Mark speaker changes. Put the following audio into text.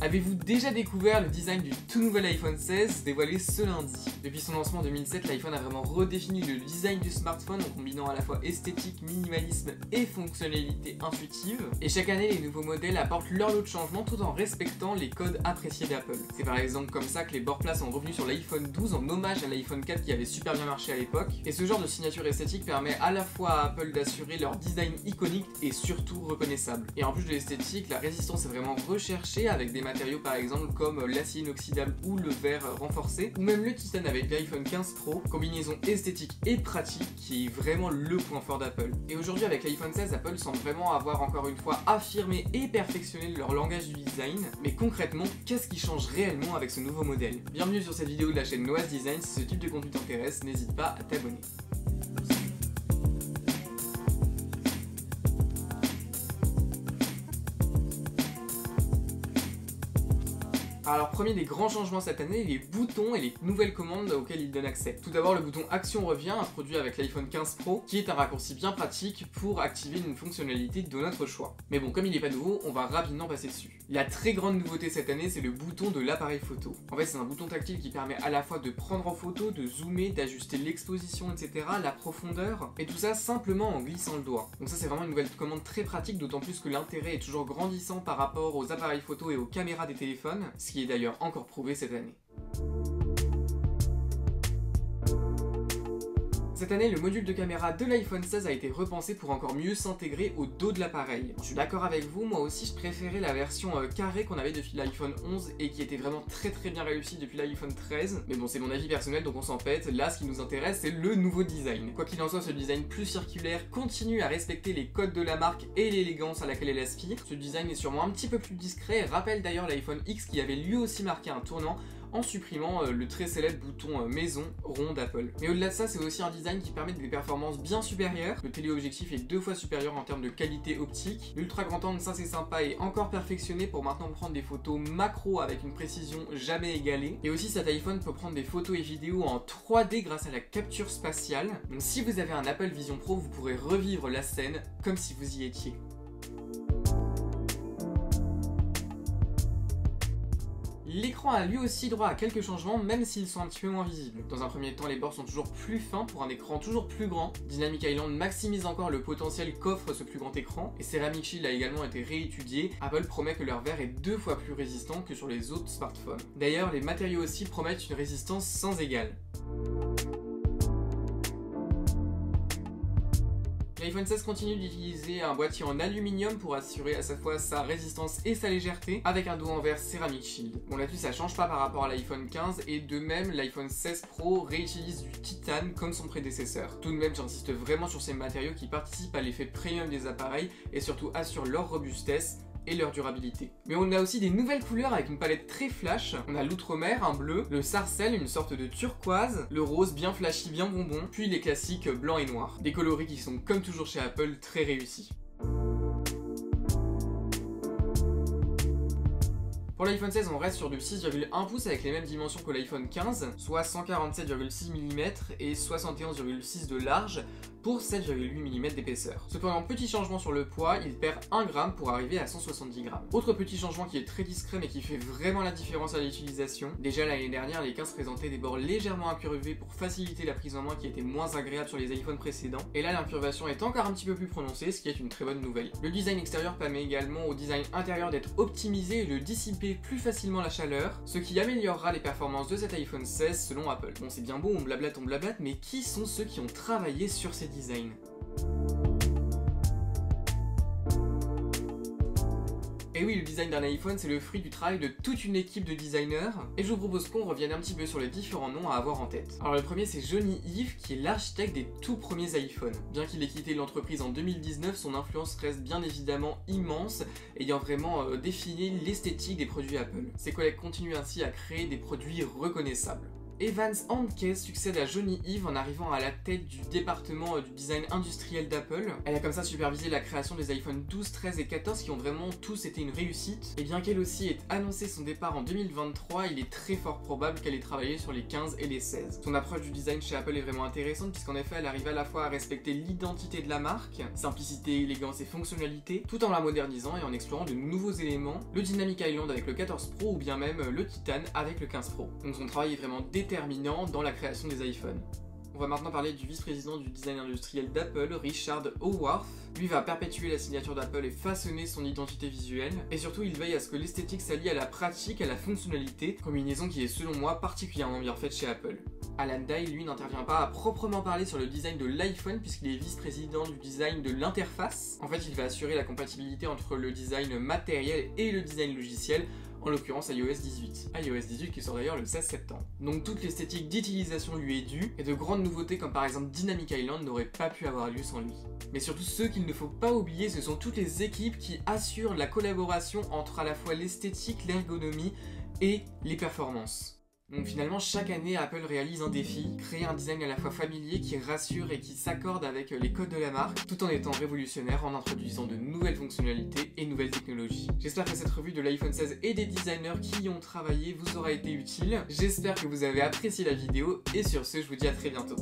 Speaker 1: Avez-vous déjà découvert le design du tout nouvel iPhone 16 dévoilé ce lundi? Depuis son lancement en 2007, l'iPhone a vraiment redéfini le design du smartphone en combinant à la fois esthétique, minimalisme et fonctionnalité intuitive. Et chaque année, les nouveaux modèles apportent leur lot de changements tout en respectant les codes appréciés d'Apple. C'est par exemple comme ça que les bords-plats sont revenus sur l'iPhone 12 en hommage à l'iPhone 4 qui avait super bien marché à l'époque. Et ce genre de signature esthétique permet à la fois à Apple d'assurer leur design iconique et surtout reconnaissable. Et en plus de l'esthétique, la résistance est vraiment recherchée avec des matériaux par exemple comme l'acier inoxydable ou le verre renforcé, ou même le titane avec l'iPhone 15 Pro, combinaison esthétique et pratique qui est vraiment le point fort d'Apple. Et aujourd'hui avec l'iPhone 16, Apple semble vraiment avoir encore une fois affirmé et perfectionné leur langage du design, mais concrètement, qu'est-ce qui change réellement avec ce nouveau modèle? Bienvenue sur cette vidéo de la chaîne Noah's Design, si ce type de contenu t'intéresse, n'hésite pas à t'abonner. Alors premier des grands changements cette année, les boutons et les nouvelles commandes auxquelles il donne accès. Tout d'abord le bouton Action revient, introduit avec l'iPhone 15 Pro, qui est un raccourci bien pratique pour activer une fonctionnalité de notre choix. Mais bon, comme il n'est pas nouveau, on va rapidement passer dessus. La très grande nouveauté cette année, c'est le bouton de l'appareil photo. En fait, c'est un bouton tactile qui permet à la fois de prendre en photo, de zoomer, d'ajuster l'exposition, etc., la profondeur, et tout ça simplement en glissant le doigt. Donc ça, c'est vraiment une nouvelle commande très pratique, d'autant plus que l'intérêt est toujours grandissant par rapport aux appareils photo et aux caméras des téléphones, ce qui est d'ailleurs encore prouvé cette année. Cette année, le module de caméra de l'iPhone 16 a été repensé pour encore mieux s'intégrer au dos de l'appareil. Je suis d'accord avec vous, moi aussi je préférais la version carrée qu'on avait depuis l'iPhone 11 et qui était vraiment très bien réussie depuis l'iPhone 13. Mais bon, c'est mon avis personnel donc on s'en pète. Là, ce qui nous intéresse, c'est le nouveau design. Quoi qu'il en soit, ce design plus circulaire continue à respecter les codes de la marque et l'élégance à laquelle elle aspire. Ce design est sûrement un petit peu plus discret et rappelle d'ailleurs l'iPhone X qui avait lui aussi marqué un tournant en supprimant le très célèbre bouton maison rond d'Apple. Mais au-delà de ça, c'est aussi un design qui permet des performances bien supérieures. Le téléobjectif est 2 fois supérieur en termes de qualité optique. L'ultra grand angle, ça c'est sympa, est encore perfectionné pour maintenant prendre des photos macro avec une précision jamais égalée. Et aussi cet iPhone peut prendre des photos et vidéos en 3D grâce à la capture spatiale. Donc si vous avez un Apple Vision Pro, vous pourrez revivre la scène comme si vous y étiez. L'écran a lui aussi droit à quelques changements, même s'ils sont un petit peu moins visibles. Dans un premier temps, les bords sont toujours plus fins pour un écran toujours plus grand. Dynamic Island maximise encore le potentiel qu'offre ce plus grand écran, et Ceramic Shield a également été réétudié. Apple promet que leur verre est 2 fois plus résistant que sur les autres smartphones. D'ailleurs, les matériaux aussi promettent une résistance sans égale. L'iPhone 16 continue d'utiliser un boîtier en aluminium pour assurer à sa fois sa résistance et sa légèreté, avec un dos en verre Ceramic Shield. Bon là-dessus ça change pas par rapport à l'iPhone 15, et de même l'iPhone 16 Pro réutilise du titane comme son prédécesseur. Tout de même j'insiste vraiment sur ces matériaux qui participent à l'effet premium des appareils et surtout assurent leur robustesse et leur durabilité. Mais on a aussi des nouvelles couleurs avec une palette très flash. On a l'outremer, un bleu, le sarcelle, une sorte de turquoise, le rose bien flashy, bien bonbon, puis les classiques blanc et noir. Des coloris qui sont comme toujours chez Apple très réussis. Pour l'iPhone 16, on reste sur du 6,1 pouces avec les mêmes dimensions que l'iPhone 15, soit 147,6 mm et 71,6 de large pour 7,8 mm d'épaisseur. Cependant, petit changement sur le poids, il perd 1 g pour arriver à 170 g. Autre petit changement qui est très discret mais qui fait vraiment la différence à l'utilisation. Déjà l'année dernière, les 15 présentaient des bords légèrement incurvés pour faciliter la prise en main qui était moins agréable sur les iPhones précédents. Et là, l'incurvation est encore un petit peu plus prononcée, ce qui est une très bonne nouvelle. Le design extérieur permet également au design intérieur d'être optimisé et de dissiper plus facilement la chaleur, ce qui améliorera les performances de cet iPhone 16 selon Apple. Bon, c'est bien beau, on blablate, mais qui sont ceux qui ont travaillé sur ces designs? Et oui, le design d'un iPhone, c'est le fruit du travail de toute une équipe de designers, et je vous propose qu'on revienne un petit peu sur les différents noms à avoir en tête. Alors le premier, c'est Jony Ive, qui est l'architecte des tout premiers iPhones. Bien qu'il ait quitté l'entreprise en 2019, son influence reste bien évidemment immense, ayant vraiment défini l'esthétique des produits Apple. Ses collègues continuent ainsi à créer des produits reconnaissables. Evans Handke succède à Jony Ive en arrivant à la tête du département du design industriel d'Apple. Elle a comme ça supervisé la création des iPhone 12, 13 et 14 qui ont vraiment tous été une réussite. Et bien qu'elle aussi ait annoncé son départ en 2023, il est très fort probable qu'elle ait travaillé sur les 15 et les 16. Son approche du design chez Apple est vraiment intéressante puisqu'en effet elle arrive à la fois à respecter l'identité de la marque, simplicité, élégance et fonctionnalité, tout en la modernisant et en explorant de nouveaux éléments, le Dynamic Island avec le 14 Pro ou bien même le Titan avec le 15 Pro. Donc son travail est vraiment déterminant dans la création des iPhones. On va maintenant parler du vice-président du design industriel d'Apple, Richard Howarth. Lui va perpétuer la signature d'Apple et façonner son identité visuelle. Et surtout, il veille à ce que l'esthétique s'allie à la pratique, à la fonctionnalité, combinaison qui est selon moi particulièrement bien faite chez Apple. Alan Dye, lui, n'intervient pas à proprement parler sur le design de l'iPhone puisqu'il est vice-président du design de l'interface. En fait, il va assurer la compatibilité entre le design matériel et le design logiciel, en l'occurrence iOS 18. iOS 18 qui sort d'ailleurs le 16 septembre. Donc toute l'esthétique d'utilisation lui est due, et de grandes nouveautés comme par exemple Dynamic Island n'auraient pas pu avoir lieu sans lui. Mais surtout ce qu'il ne faut pas oublier, ce sont toutes les équipes qui assurent la collaboration entre à la fois l'esthétique, l'ergonomie et les performances. Donc finalement, chaque année, Apple réalise un défi, créer un design à la fois familier qui rassure et qui s'accorde avec les codes de la marque, tout en étant révolutionnaire en introduisant de nouvelles fonctionnalités et nouvelles technologies. J'espère que cette revue de l'iPhone 16 et des designers qui y ont travaillé vous aura été utile. J'espère que vous avez apprécié la vidéo et sur ce, je vous dis à très bientôt.